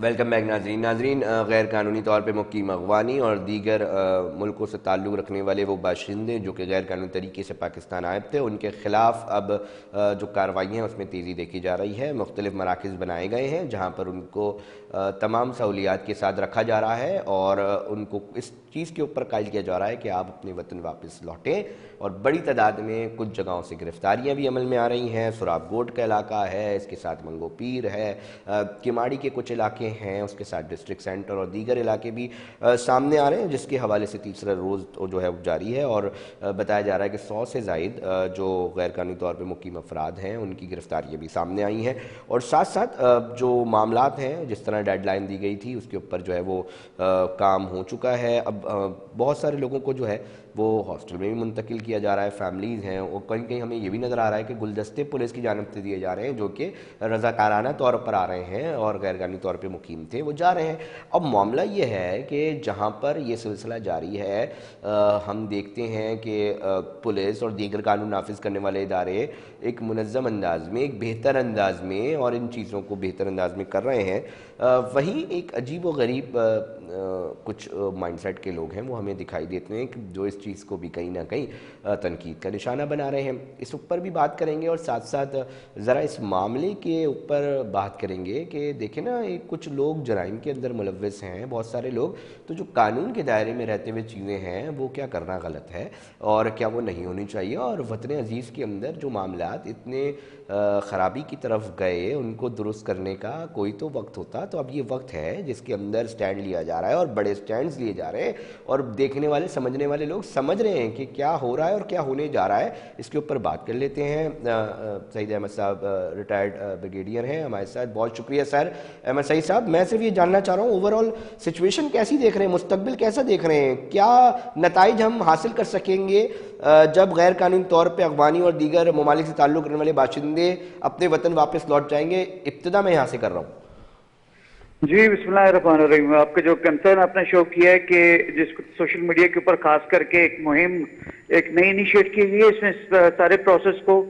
Welcome back नाजरीन। गैर कानूनी तौर पर मुकीम अगवानी और दीगर मुल्कों से ताल्लुक़ रखने वाले वो बाशिंदे जो कि गैर कानूनी तरीके से पाकिस्तान आए थे, उनके ख़िलाफ़ अब जो कार्रवाई हैं उसमें तेज़ी देखी जा रही है। मुख्तलिफ़ मराकज़ बनाए गए हैं जहाँ पर उनको तमाम सहूलियात के साथ रखा जा रहा है और उनको इस चीज़ के ऊपर कायल किया जा रहा है कि आप अपने वतन वापस लौटें। और बड़ी तादाद में कुछ जगहों से गिरफ्तारियाँ भी अमल में आ रही हैं। सुराबगोट का इलाका है, इसके साथ मंगो पीर है, किमाड़ी के कुछ इलाके हैं, उसके साथ डिस्ट्रिक्ट सेंटर और दीगर इलाके भी सामने आ रहे हैं, जिसके हवाले से तीसरा रोज़ जो है वो जारी है। और बताया जा रहा है कि 100 से ज़ायद जो गैर कानूनी तौर पर मुकीम अफराद हैं उनकी गिरफ्तारियाँ भी सामने आई हैं। और साथ साथ जो मामलात हैं, जिस तरह डेडलाइन दी गई थी उसके ऊपर जो है वो काम हो चुका है। अब बहुत सारे लोगों को जो है वो हॉस्टल में भी मुंतकिल किया जा रहा है, फैमिलीज़ हैं, और कहीं कहीं हमें ये भी नज़र आ रहा है कि गुलदस्ते पुलिस की जानिब से दिए जा रहे हैं जो कि रज़ाकाराना तौर पर आ रहे हैं और गैर कानूनी तौर पे मुकीम थे वो जा रहे हैं। अब मामला ये है कि जहाँ पर ये सिलसिला जारी है, हम देखते हैं कि पुलिस और दीगर कानून नाफिज करने वाले इदारे एक मुनज़्ज़म अंदाज में, एक बेहतर अंदाज में और इन चीज़ों को बेहतर अंदाज में कर रहे हैं। वहीं एक अजीब व गरीब कुछ माइंडसेट के लोग हैं वो हमें दिखाई देते हैं कि जो इस चीज़ को भी कहीं ना कहीं तनकीद का निशाना बना रहे हैं। इस ऊपर भी बात करेंगे और साथ साथ ज़रा इस मामले के ऊपर बात करेंगे कि देखें ना, एक कुछ लोग जराइम के अंदर मुलव्वस हैं, बहुत सारे लोग, तो जो कानून के दायरे में रहते हुए चीज़ें हैं वो क्या करना गलत है और क्या वो नहीं होनी चाहिए। और वतन अजीज़ के अंदर जो मामलात इतने ख़राबी की तरफ गए उनको दुरुस्त करने का कोई तो वक्त होता, तो अब ये वक्त है जिसके अंदर स्टैंड लिया जा रहा है और बड़े स्टैंड्स लिए जा रहे हैं और देखने वाले समझने वाले लोग समझ रहे हैं कि क्या हो रहा है और क्या होने जा रहा है। इसके ऊपर बात कर लेते हैं। सईद अहमद साहब रिटायर्ड ब्रिगेडियर हैं हमारे साथ, बहुत शुक्रिया सर। अहमद सईद साहब, मैं सिर्फ ये जानना चाह रहा हूँ ओवरऑल सिचुएशन कैसी देख रहे हैं, मुस्तकबिल कैसा देख रहे हैं, क्या नताइज हम हासिल कर सकेंगे जब गैर कानूनी तौर पर अगवानी और दीगर ममालिक से ताल्लुक़ रखने वाले बाशिंदे अपने वतन वापस लौट जाएंगे? इब्तिदा मैं यहाँ से कर रहा हूँ। जी, बिस्मिल्लाहिर्रहमानिर्रहीम। आपके जो कंसर्न आपने शो किया है कि जिसको सोशल मीडिया के ऊपर खास करके एक मुहिम एक नई इनिशिएट की गई है, इसमें सारे प्रोसेस को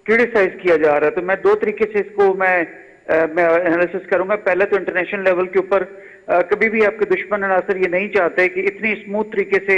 क्रिटिसाइज किया जा रहा है। तो मैं दो तरीके से इसको मैं एनालिसिस करूंगा। पहले तो इंटरनेशनल लेवल के ऊपर कभी भी आपके दुश्मन अनासर ये नहीं चाहते कि इतनी स्मूथ तरीके से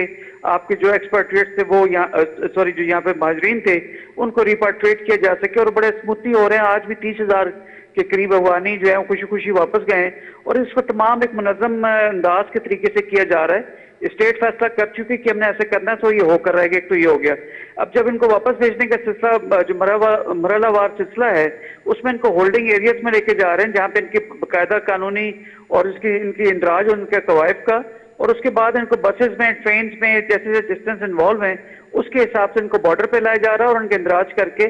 आपके जो एक्सपर्ट्रेट्स थे वो यहाँ जो यहाँ पे महाजरीन थे उनको रिपाट्रिएट किया जा सके, और बड़े स्मूथली हो रहे हैं। आज भी 30,000 के करीब अफगानी जो है खुशी खुशी वापस गए और इसको तमाम एक मुनज़्ज़म अंदाज के तरीके से किया जा रहा है। स्टेट फैसला कर चुकी कि हमने ऐसे करना है, तो ये होकर रहेगा। एक तो ये हो गया। अब जब इनको वापस भेजने का सिलसिला जो मरहलावार सिलसिला है उसमें इनको होल्डिंग एरियाज में लेके जा रहे हैं जहां पे इनकी बाकायदा कानूनी और इनकी इंदराज और उनके कवायद का, और उसके बाद इनको बसेस में, ट्रेन में जैसे जैसे डिस्टेंस इन्वॉल्व है उसके हिसाब से इनको बॉर्डर पे लाया जा रहा है और उनके इंदराज करके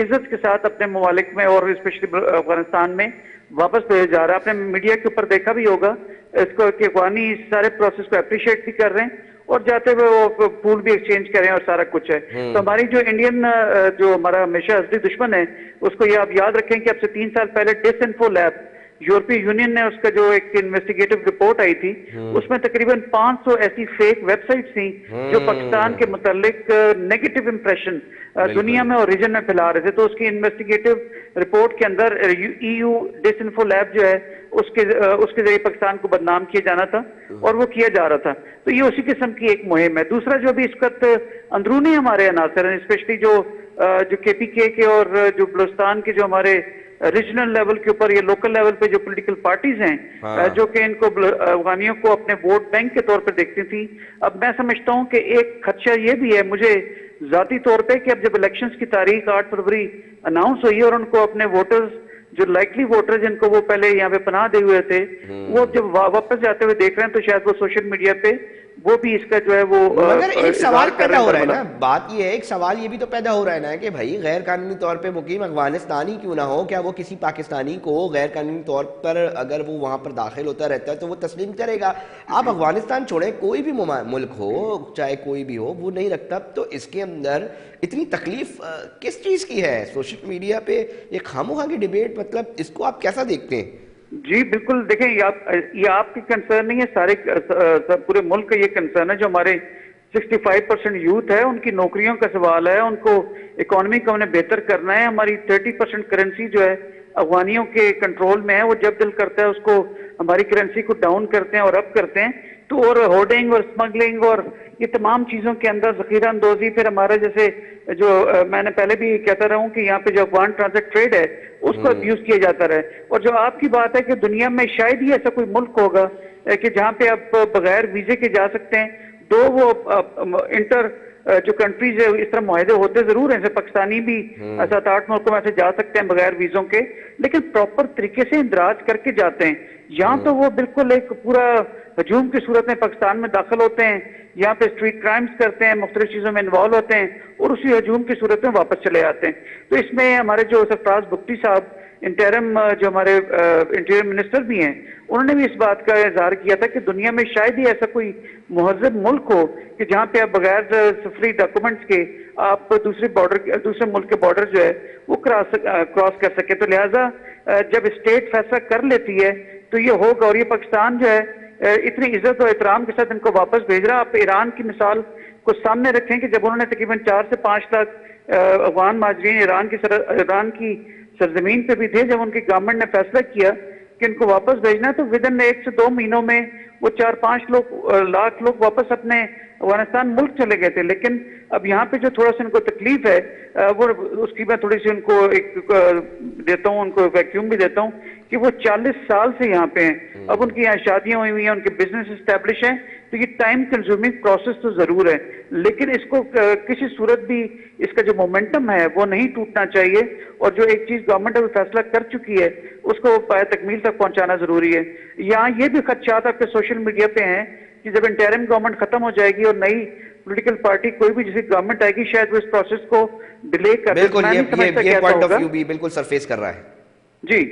इज्जत के साथ अपने ममालिक में और स्पेशली अफगानिस्तान में वापस भेजा जा रहा है। आपने मीडिया के ऊपर देखा भी होगा इसको कि अफगानी इस सारे प्रोसेस को अप्रिशिएट भी कर रहे हैं और जाते हुए वो फूल भी एक्सचेंज कर रहे हैं और सारा कुछ है। तो हमारी जो इंडियन जो हमारा हमेशा असली दुश्मन है उसको ये आप याद रखें कि अब से 3 साल पहले डिसइंफो लैब यूरोपीय यूनियन ने उसका जो एक इन्वेस्टिगेटिव रिपोर्ट आई थी उसमें तकरीबन 500 ऐसी फेक वेबसाइट्स थी जो पाकिस्तान के मुतालिक नेगेटिव इंप्रेशन दुनिया में और रीजन में फैला रहे थे। तो उसकी इन्वेस्टिगेटिव रिपोर्ट के अंदर EU डिसइंफो लैब जो है उसके जरिए पाकिस्तान को बदनाम किया जाना था और वो किया जा रहा था। तो ये उसी किस्म की एक मुहिम है। दूसरा जो भी इस वक्त अंदरूनी हमारे अनासर हैं, स्पेशली जो KPK के और जो बलूचिस्तान के जो हमारे रीजनल लेवल के ऊपर या लोकल लेवल पे जो पॉलिटिकल पार्टीज हैं जो कि इनको अफगानियों को अपने वोट बैंक के तौर पर देखती थी, अब मैं समझता हूं कि एक खदशा ये भी है मुझे जाती तौर पे कि अब जब इलेक्शंस की तारीख 8 फरवरी अनाउंस हुई और उनको अपने वोटर्स जो लाइकली वोटर जिनको वो पहले यहाँ पे पनाह दे हुए थे वो जब वापस जाते हुए देख रहे हैं तो शायद वो सोशल मीडिया पे वो भी इसका जो है वो मगर एक सवाल पैदा हो रहा है ना, बात ये है, एक सवाल ये भी तो पैदा हो रहा है ना कि भाई गैर कानूनी तौर पे मुकीम अफगानिस्तानी क्यों ना हो, क्या वो किसी पाकिस्तानी को गैर कानूनी तौर पर अगर वो वहां पर दाखिल होता रहता है तो वो तस्लीम करेगा? आप अफगानिस्तान छोड़े, कोई भी मुल्क हो चाहे कोई भी हो वो नहीं रखता। तो इसके अंदर इतनी तकलीफ किस चीज की है? सोशल मीडिया पे ये खामोखा की डिबेट, मतलब इसको आप कैसा देखते हैं? जी बिल्कुल, देखें ये आपकी कंसर्न नहीं है, सारे पूरे मुल्क का ये कंसर्न है। जो हमारे 65% यूथ है उनकी नौकरियों का सवाल है, उनको इकोनॉमी को हमने बेहतर करना है। हमारी 30% करेंसी जो है अफगानियों के कंट्रोल में है, वो जब दिल करता है उसको हमारी करेंसी को डाउन करते हैं और अप करते हैं। तो और होर्डिंग और स्मगलिंग और ये तमाम चीजों के अंदर जखीरा अंदोजी, फिर हमारा जैसे जो मैंने पहले भी कहता रहा हूं कि यहाँ पे जो अफगान ट्रांजिट ट्रेड है उसको अब्यूज किया जाता रहे। और जो आपकी बात है कि दुनिया में शायद ही ऐसा कोई मुल्क होगा कि जहाँ पे आप बगैर वीजे के जा सकते हैं। दो वो इंटर जो कंट्रीज है इस तरह मुआहदे होते जरूर हैं, जैसे पाकिस्तानी भी 7-8 मुल्कों में से जा सकते हैं बगैर वीजों के, लेकिन प्रॉपर तरीके से इंदराज करके जाते हैं। यहाँ तो वो बिल्कुल एक पूरा हजूम की सूरत में पाकिस्तान में दाखिल होते हैं, यहाँ पे स्ट्रीट क्राइम्स करते हैं, मुख्तलिफ चीजों में इन्वॉल्व होते हैं और उसी हजूम की सूरत में वापस चले आते हैं। तो इसमें हमारे जो सरफराज बुगटी साहब इंटरिम जो हमारे इंटीरियर मिनिस्टर भी हैं, उन्होंने भी इस बात का इजहार किया था कि दुनिया में शायद ही ऐसा कोई मुहज़्ज़ब मुल्क हो कि जहाँ पे आप बगैर सफरी डॉक्यूमेंट्स के आप दूसरे मुल्क के बॉर्डर जो है वो क्रॉस कर सके। तो लिहाजा जब स्टेट फैसला कर लेती है तो ये होगा। और ये पाकिस्तान जो है इतनी इज्जत और एहतराम के साथ इनको वापस भेज रहा है। आप ईरान की मिसाल को सामने रखें कि जब उन्होंने तकरीबन 4 से 5 लाख अफगान महाजरीन ईरान की सरजमीन पे भी थे, जब उनकी गवर्नमेंट ने फैसला किया कि इनको वापस भेजना है तो विद इन 1 से 2 महीनों में वो 4-5 लाख लोग वापस अपने अफगानिस्तान मुल्क चले गए थे। लेकिन अब यहाँ पे जो थोड़ा सा इनको तकलीफ है वो उसकी मैं थोड़ी सी उनको एक देता हूँ, उनको वैक्यूम भी देता हूँ कि वो 40 साल से यहाँ पे हैं। अब उनकी यहाँ शादियां हुई हैं, उनके बिजनेस एस्टेब्लिश हैं, तो ये टाइम कंज्यूमिंग प्रोसेस तो जरूर है, लेकिन इसको किसी सूरत भी इसका जो मोमेंटम है वो नहीं टूटना चाहिए। और जो एक चीज गवर्नमेंट अभी फैसला कर चुकी है उसको पाए तकमील तक पहुंचाना जरूरी है। यहाँ ये भी खदशात आपके सोशल मीडिया पे हैं कि जब इंटरिम गवर्नमेंट खत्म हो जाएगी और नई पॉलिटिकल पार्टी कोई भी जैसी गवर्नमेंट आएगी शायद वो इस प्रोसेस को डिले कर दे। बिल्कुल ये पॉइंट ऑफ व्यू भी बिल्कुल सरफेस कर रहा है जी।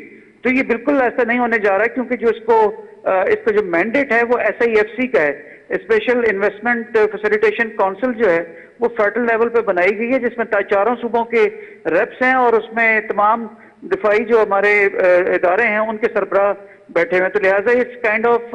तो ये बिल्कुल ऐसा नहीं होने जा रहा है, क्योंकि जो इसका जो मैंडेट है वो SIFC का है, स्पेशल इन्वेस्टमेंट फैसिलिटेशन काउंसिल जो है वो फेडरल लेवल पे बनाई गई है, जिसमें 4 सूबों के रेप्स हैं और उसमें तमाम दिफाई जो हमारे इदारे हैं उनके सरबराह बैठे हुए हैं। तो लिहाजा इस काइंड ऑफ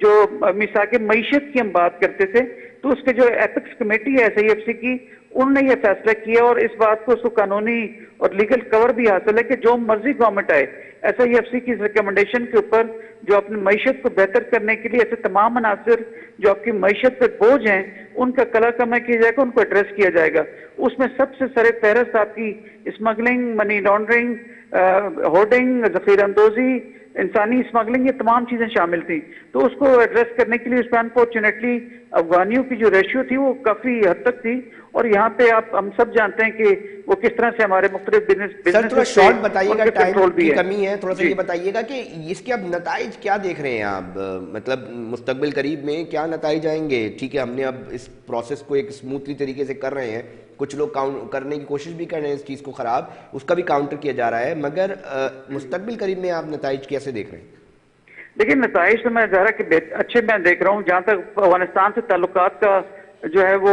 जो मिसाक मईशत की हम बात करते थे तो उसके जो एथिक्स कमेटी है SIFC की, उन्होंने ये फैसला किया और इस बात को उसको कानूनी और लीगल कवर भी हासिल है कि जो मर्जी गवर्नमेंट आए SIFC की रिकमेंडेशन के ऊपर जो अपनी मईशत को बेहतर करने के लिए ऐसे तमाम अनासर जो आपकी मईशत पे बोझ हैं उनका कला कमा किया जाएगा, उनको एड्रेस किया जाएगा। उसमें सबसे सरे फहरस्त आपकी स्मगलिंग, मनी लॉन्ड्रिंग, होर्डिंग, जखीरा अंदोजी, इंसानी स्मगलिंग, ये तमाम चीजें शामिल थी। तो उसको एड्रेस करने के लिए उसमें अनफॉर्चुनेटली अफगानियों की जो रेशियो थी वो काफी हद तक थी। और यहाँ पे हम सब जानते हैं कि वो किस तरह से हमारे मुख्तलिफ बिजनेस थोड़ा शॉर्ट बताइएगा, टाइम की कमी है, थोड़ा सा ये बताइएगा कि इसके अब नताइज क्या देख रहे हैं आप, मतलब मुस्तकबिल करीब में क्या नताइज आएंगे? ठीक है, हमने अब इस प्रोसेस को एक स्मूथली तरीके से कर रहे हैं, कुछ लोग करने की कोशिश भी कर रहे हैं इस चीज़ को ख़राब, उसका भी काउंटर किया जा रहा है, मगर मुस्तकबिल करीब में आप नताइज कैसे देख रहे हैं? देखिए, नताइज तो मैं ज़रा कि अच्छे मैं देख रहा हूँ। जहाँ तक अफगानिस्तान से ताल्लुकात का जो है वो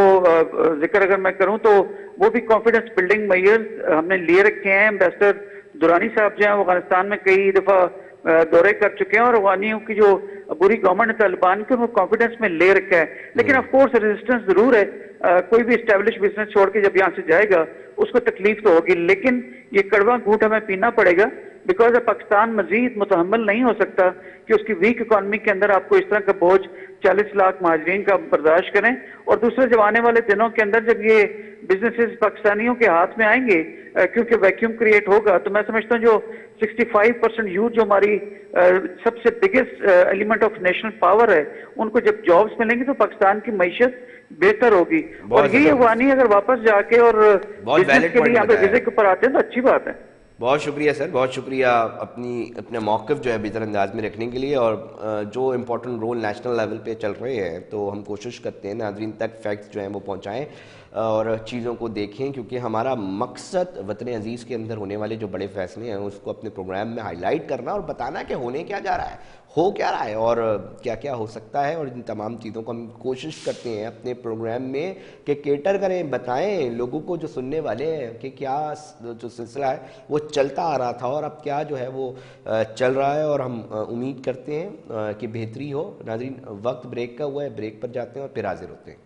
जिक्र अगर मैं करूँ तो वो भी कॉन्फिडेंस बिल्डिंग मेजर्स हमने लिए रखे हैं। एम्बेसडर दुरानी साहब जो है अफगानिस्तान में कई दफ़ा दौरे कर चुके हैं और अफगानियों की जो बुरी गवर्नमेंट तालिबान की उनको कॉन्फिडेंस में ले रखा है। लेकिन ऑफ कोर्स रेजिस्टेंस जरूर है। कोई भी स्टैब्लिश बिजनेस छोड़ के जब यहाँ से जाएगा उसको तकलीफ तो होगी, लेकिन ये कड़वा घूंट हमें पीना पड़ेगा, बिकॉज पाकिस्तान मजीद मुतहम्मल नहीं हो सकता कि उसकी वीक इकॉनमी के अंदर आपको इस तरह का बोझ 40 लाख महाजरीन का बर्दाश्त करें। और दूसरे जब आने वाले दिनों के अंदर जब ये बिजनेसेस पाकिस्तानियों के हाथ में आएंगे, क्योंकि वैक्यूम क्रिएट होगा, तो मैं समझता हूँ जो 65% यूथ जो हमारी सबसे biggest element of national power है, उनको जब जॉब्स मिलेंगी तो पाकिस्तान की मैशत बेहतर होगी। और यही अफगानी अगर वापस जाके और बिजनेस के लिए यहाँ पे विजिट के ऊपर आते हैं तो अच्छी बात है। बहुत शुक्रिया सर, बहुत शुक्रिया अपने मौक़िफ़ जो है बेहतर अंदाज में रखने के लिए। और जो इम्पोर्टेंट रोल नेशनल लेवल पे चल रहे हैं तो हम कोशिश करते हैं नाज़रीन तक फैक्ट्स जो हैं वो पहुंचाएं और चीज़ों को देखें, क्योंकि हमारा मकसद वतन अजीज़ के अंदर होने वाले जो बड़े फैसले हैं उसको अपने प्रोग्राम में हाईलाइट करना और बताना कि होने क्या जा रहा है, हो क्या रहा है और क्या क्या हो सकता है। और इन तमाम चीज़ों को हम कोशिश करते हैं अपने प्रोग्राम में कि केटर करें, बताएं लोगों को जो सुनने वाले हैं कि क्या जो सिलसिला है वो चलता आ रहा था और अब क्या जो है वो चल रहा है। और हम उम्मीद करते हैं कि बेहतरी हो। नाज़रीन, वक्त ब्रेक का हुआ है, ब्रेक पर जाते हैं और फिर हाजिर होते हैं।